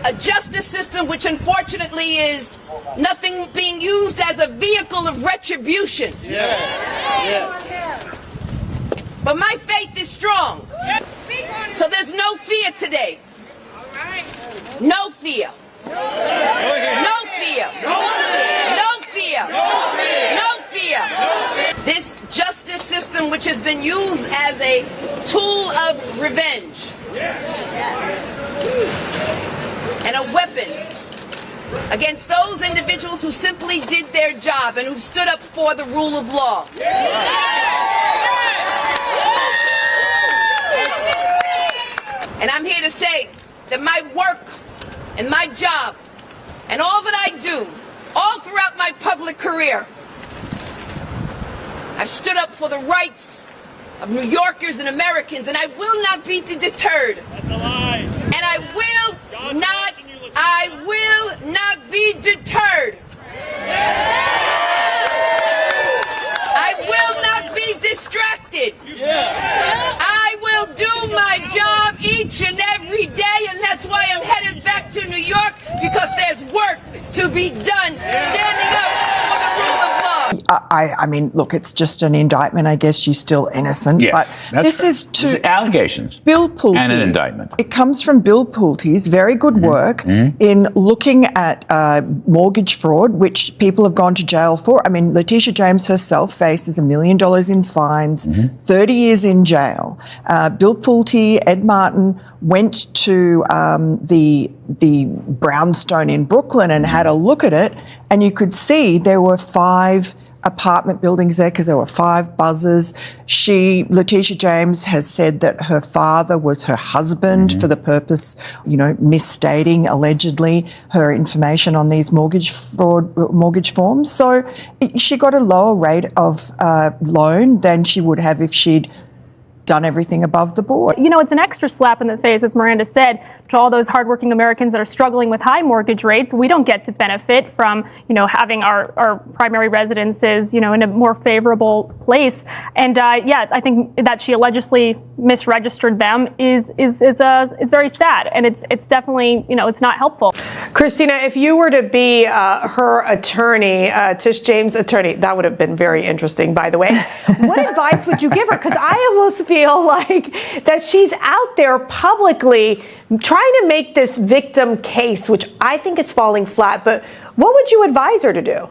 a justice system which unfortunately is nothing being used as a vehicle of retribution. Yes. Yes. But my faith is strong. So there's no fear today. No fear. No fear. No fear. No fear. This justice system which has been used as a tool of revenge and a weapon against those individuals who simply did their job and who stood up for the rule of law. And I'm here to say that my work and my job and all that I do, all throughout my public career, I've stood up for the rights of New Yorkers and Americans, and I will not be deterred. That's a lie. And I will not be deterred. I will not be distracted. I will do my job each and every day, and that's why I'm headed back to New York, because there's work to be done standing up for the rule of law. I mean, look, it's just an indictment. I guess she's still innocent. Yes, but this is to allegations. Bill Pulte. And an indictment. It comes from Bill Pulte's very good work in looking at mortgage fraud, which people have gone to jail for. I mean, Letitia James herself faces $1 million in fines, 30 years in jail. Bill Pulte, Ed Martin went to the brownstone in Brooklyn and had a look at it, and you could see there were 5 apartment buildings there because there were 5 buzzers. Letitia James has said that her father was her husband for the purpose, misstating allegedly her information on these mortgage forms. So she got a lower rate of loan than she would have if she'd done everything above the board. It's an extra slap in the face, as Miranda said, to all those hardworking Americans that are struggling with high mortgage rates. We don't get to benefit from, having our primary residences, in a more favorable place. And I think that she allegedly misregistered them is very sad, and it's definitely, it's not helpful. Christina, if you were to be her attorney, Tish James' attorney, that would have been very interesting, by the way. What advice would you give her? Because I almost feel like that she's out there publicly trying to make this victim case, which I think is falling flat. But what would you advise her to do?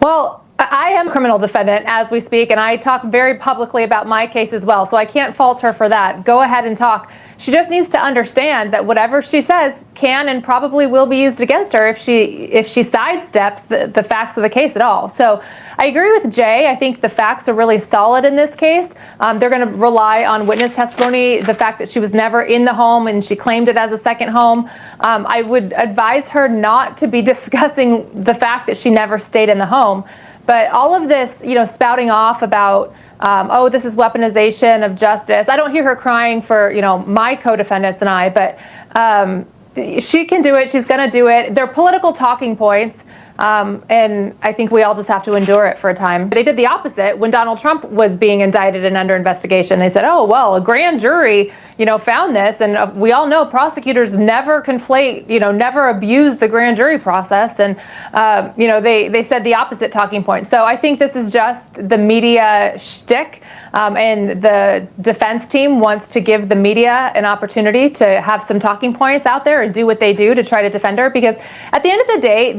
Well, I am a criminal defendant as we speak, and I talk very publicly about my case as well, so I can't fault her for that. Go ahead and talk. She just needs to understand that whatever she says can and probably will be used against her if she sidesteps the facts of the case at all. So I agree with Jay. I think the facts are really solid in this case. They're going to rely on witness testimony, the fact that she was never in the home and she claimed it as a second home. I would advise her not to be discussing the fact that she never stayed in the home. But all of this, spouting off about, this is weaponization of justice. I don't hear her crying for, my co-defendants and I, but she can do it. She's going to do it. They're political talking points. And I think we all just have to endure it for a time. They did the opposite when Donald Trump was being indicted and under investigation. They said, a grand jury, found this. And we all know prosecutors never conflate, never abuse the grand jury process. And, they said the opposite talking point. So I think this is just the media shtick. And the defense team wants to give the media an opportunity to have some talking points out there and do what they do to try to defend her. Because at the end of the day,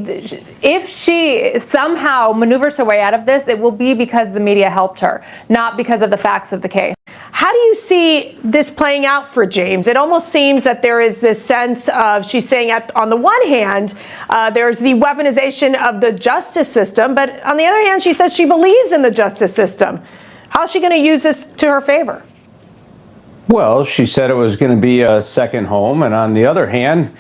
if she somehow maneuvers her way out of this, it will be because the media helped her, not because of the facts of the case. How do you see this playing out for James? It almost seems that there is this sense of, she's saying on the one hand, there's the weaponization of the justice system, but on the other hand, she says she believes in the justice system. How's she going to use this to her favor? Well, she said it was going to be a second home, and on the other hand,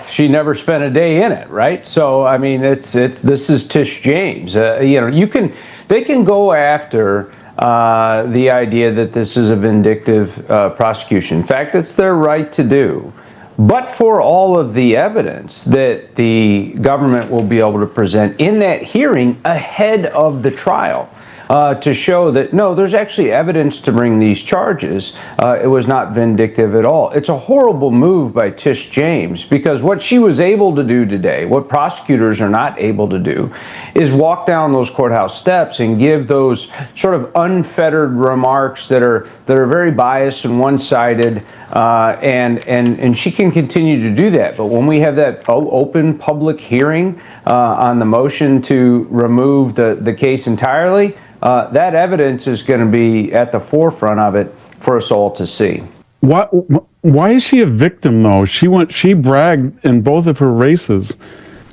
she never spent a day in it, right? So, I mean, this is Tish James. They can go after the idea that this is a vindictive prosecution. In fact, it's their right to do. But for all of the evidence that the government will be able to present in that hearing ahead of the trial, to show that, no, there's actually evidence to bring these charges. It was not vindictive at all. It's a horrible move by Tish James, because what she was able to do today, what prosecutors are not able to do, is walk down those courthouse steps and give those sort of unfettered remarks that are very biased and one-sided, and she can continue to do that. But when we have that open public hearing on the motion to remove the case entirely, that evidence is going to be at the forefront of it for us all to see. Why is she a victim, though? She bragged in both of her races,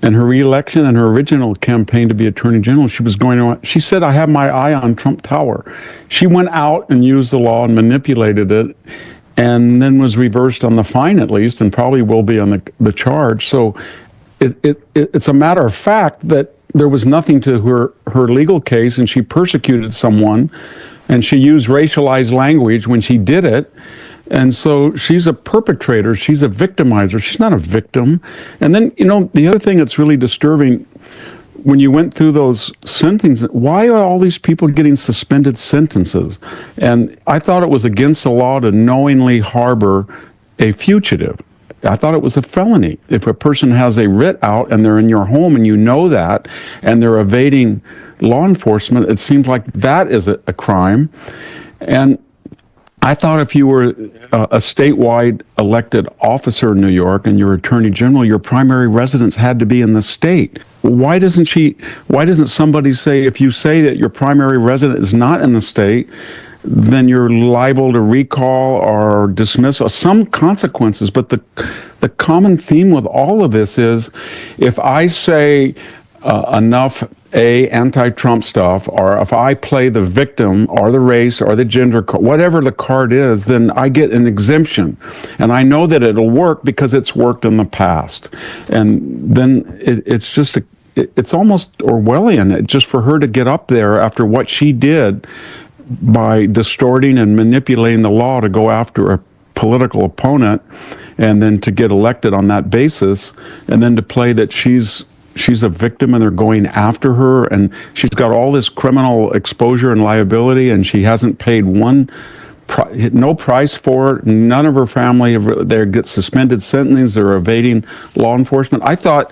in her re-election and her original campaign to be Attorney General. She said, I have my eye on Trump Tower. She went out and used the law and manipulated it, and then was reversed on the fine, at least, and probably will be on the charge. So it's a matter of fact that there was nothing to her legal case, and she persecuted someone, and she used racialized language when she did it. And so she's a perpetrator. She's a victimizer. She's not a victim. And then, the other thing that's really disturbing, when you went through those sentences, why are all these people getting suspended sentences? And I thought it was against the law to knowingly harbor a fugitive. I thought it was a felony. If a person has a writ out and they're in your home and you know that, and they're evading law enforcement, it seems like that is a crime. And I thought if you were a statewide elected officer in New York and you're Attorney General, your primary residence had to be in the state. Why doesn't somebody say, if you say that your primary residence is not in the state, then you're liable to recall or dismiss, or some consequences. But the common theme with all of this is, if I say enough anti-Trump stuff, or if I play the victim or the race or the gender, whatever the card is, then I get an exemption. And I know that it'll work because it's worked in the past. And then it's almost Orwellian, just for her to get up there after what she did by distorting and manipulating the law to go after a political opponent, and then to get elected on that basis, and then to play that she's a victim and they're going after her, and she's got all this criminal exposure and liability, and she hasn't paid no price for it. None of her family they get suspended sentences. They're evading law enforcement. I thought,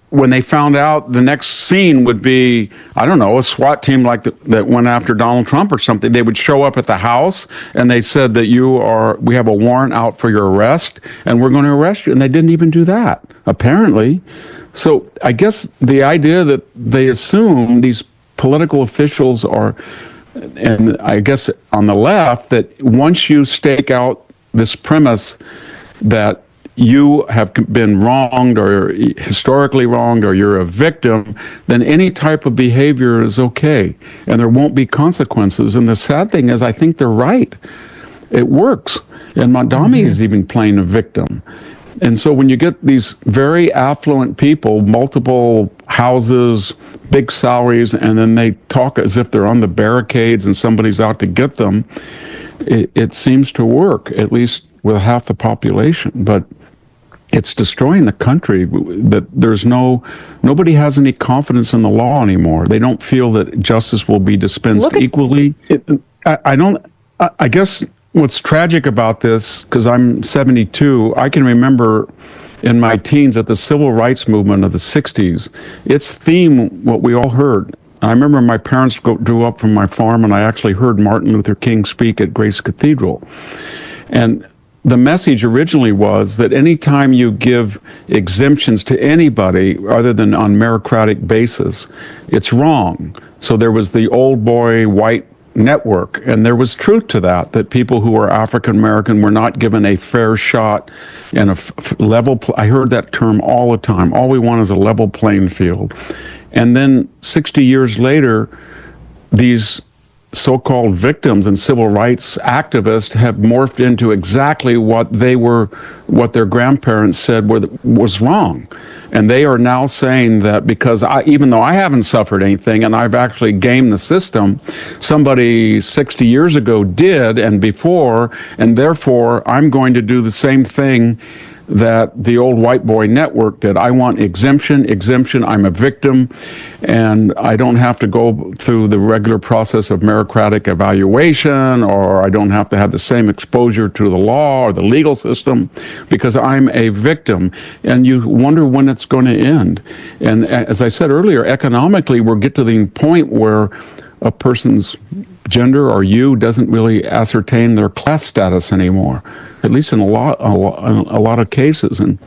when they found out, the next scene would be, I don't know, a SWAT team like that went after Donald Trump or something. They would show up at the house and they said that we have a warrant out for your arrest and we're going to arrest you. And they didn't even do that, apparently. So I guess the idea that they assume these political officials are, and I guess on the left, that once you stake out this premise that you have been wronged or historically wronged, or you're a victim, then any type of behavior is okay and there won't be consequences. And the sad thing is, I think they're right. It works. And Mondami is even playing a victim. And so when you get these very affluent people, multiple houses, big salaries, and then they talk as if they're on the barricades and somebody's out to get them, it seems to work, at least with half the population. But it's destroying the country. That nobody has any confidence in the law anymore. They don't feel that justice will be dispensed equally. I guess what's tragic about this, because I'm 72, I can remember in my teens at the civil rights movement of the 60s, its theme, what we all heard. I remember my parents grew up from my farm, and I actually heard Martin Luther King speak at Grace Cathedral. And the message originally was that anytime you give exemptions to anybody other than on meritocratic basis, it's wrong. So there was the old boy white network, and there was truth to that people who were African American were not given a fair shot and a level. I heard that term all the time. All we want is a level playing field. And then 60 years later, these so-called victims and civil rights activists have morphed into exactly what their grandparents said was wrong. And they are now saying that because even though I haven't suffered anything and I've actually gamed the system, somebody 60 years ago did and before, and therefore I'm going to do the same thing that the old white boy network did. I want exemption, exemption. I'm a victim, and I don't have to go through the regular process of meritocratic evaluation, or I don't have to have the same exposure to the law or the legal system because I'm a victim. And you wonder when it's going to end. And as I said earlier, economically, we'll get to the point where a person's gender or doesn't really ascertain their class status anymore, at least in a lot of cases. And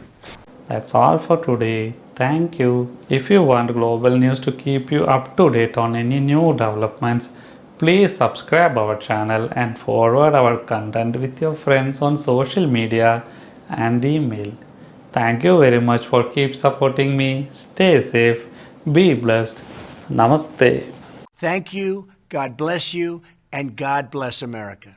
that's all for today. Thank you. If you want global news to keep you up to date on any new developments, please subscribe our channel and forward our content with your friends on social media and email. Thank you very much for keep supporting me. Stay safe, be blessed. Namaste. Thank you, God bless you, and God bless America.